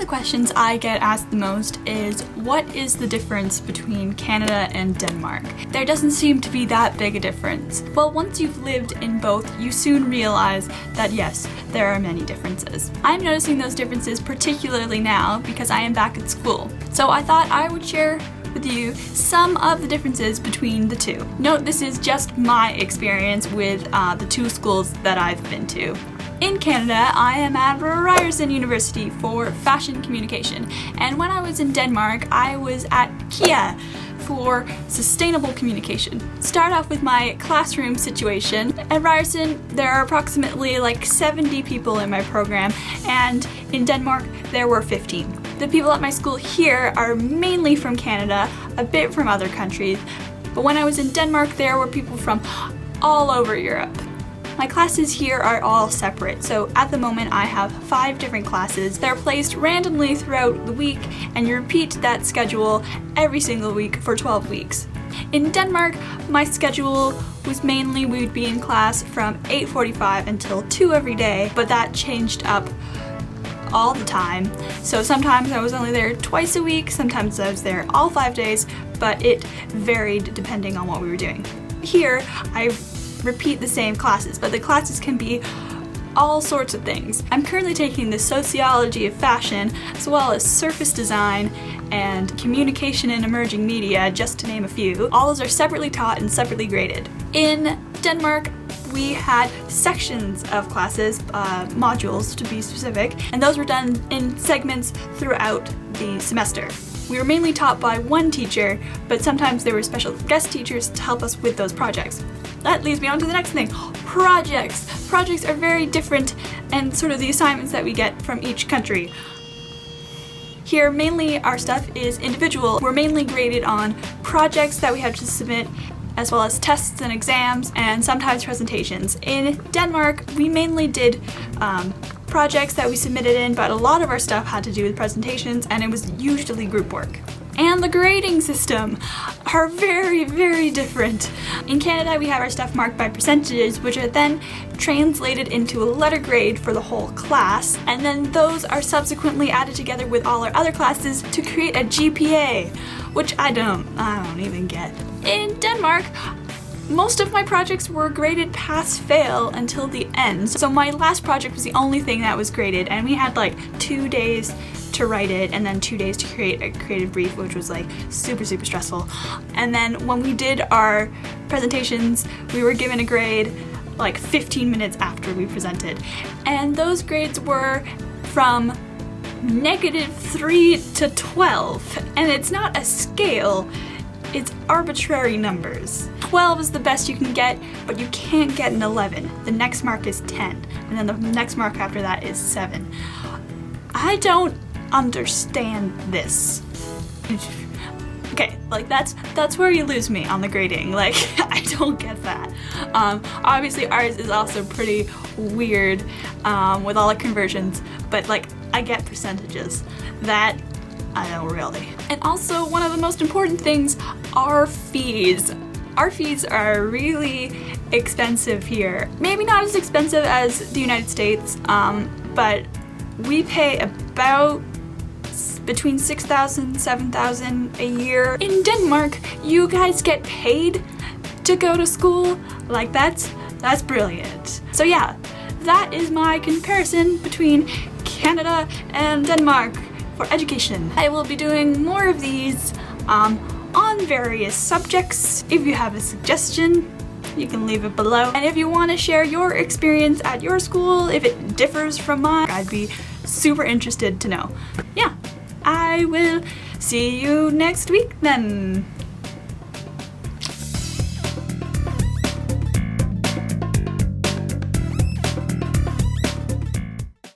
questions I get asked the most is, what is the difference between Canada and Denmark? There doesn't seem to be that big a difference. Well, once you've lived in both, you soon realize that yes, there are many differences. I'm noticing those differences particularly now because I am back at school. So I thought I would share with you some of the differences between the two. Note this is just my experience with the two schools that I've been to. In Canada, I am at Ryerson University for fashion communication, and when I was in Denmark, I was at KIA for sustainable communication. Start off with my classroom situation. At Ryerson, there are approximately like 70 people in my program, and in Denmark, there were 15. The people at my school here are mainly from Canada, a bit from other countries, but when I was in Denmark, there were people from all over Europe. My classes here are all separate, so at the moment I have 5 different classes. They're placed randomly throughout the week, and you repeat that schedule every single week for 12 weeks. In Denmark, my schedule was mainly we would be in class from 8:45 until 2 every day, but that changed up all the time. So sometimes I was only there twice a week, sometimes I was there all 5 days, but it varied depending on what we were doing. Here, I repeat the same classes, but the classes can be all sorts of things. I'm currently taking the sociology of fashion, as well as surface design and communication and emerging media, just to name a few. All those are separately taught and separately graded. In Denmark, we had sections of classes, modules to be specific, and those were done in segments throughout the semester. We were mainly taught by one teacher, but sometimes there were special guest teachers to help us with those projects. That leads me on to the next thing, projects. Projects are very different and sort of the assignments that we get from each country. Here, mainly our stuff is individual. We're mainly graded on projects that we have to submit, as well as tests and exams, and sometimes presentations. In Denmark, we mainly did projects that we submitted in, but a lot of our stuff had to do with presentations, and it was usually group work. And the grading system are very, very different. In Canada, we have our stuff marked by percentages, which are then translated into a letter grade for the whole class, and then those are subsequently added together with all our other classes to create a GPA, which I don't even get. In Denmark, most of my projects were graded pass-fail until the end. So my last project was the only thing that was graded, and we had like 2 days to write it and then 2 days to create a creative brief, which was like super stressful. And then when we did our presentations, we were given a grade like 15 minutes after we presented. And those grades were from -3 to 12. And it's not a scale, it's arbitrary numbers. 12 is the best you can get, but you can't get an 11. The next mark is 10, and then the next mark after that is 7. I don't understand this. Okay, like that's where you lose me on the grading. Like, I don't get that. Obviously ours is also pretty weird with all the conversions, but like I get percentages. That I don't really. And also one of the most important things are fees. Our fees are really expensive here. Maybe not as expensive as the United States, but we pay about between 6,000, 7,000 a year. In Denmark, you guys get paid to go to school. Like that's brilliant. So yeah, that is my comparison between Canada and Denmark for education. I will be doing more of these on various subjects. If you have a suggestion, you can leave it below. And if you want to share your experience at your school, if it differs from mine, I'd be super interested to know. Yeah, I will see you next week then.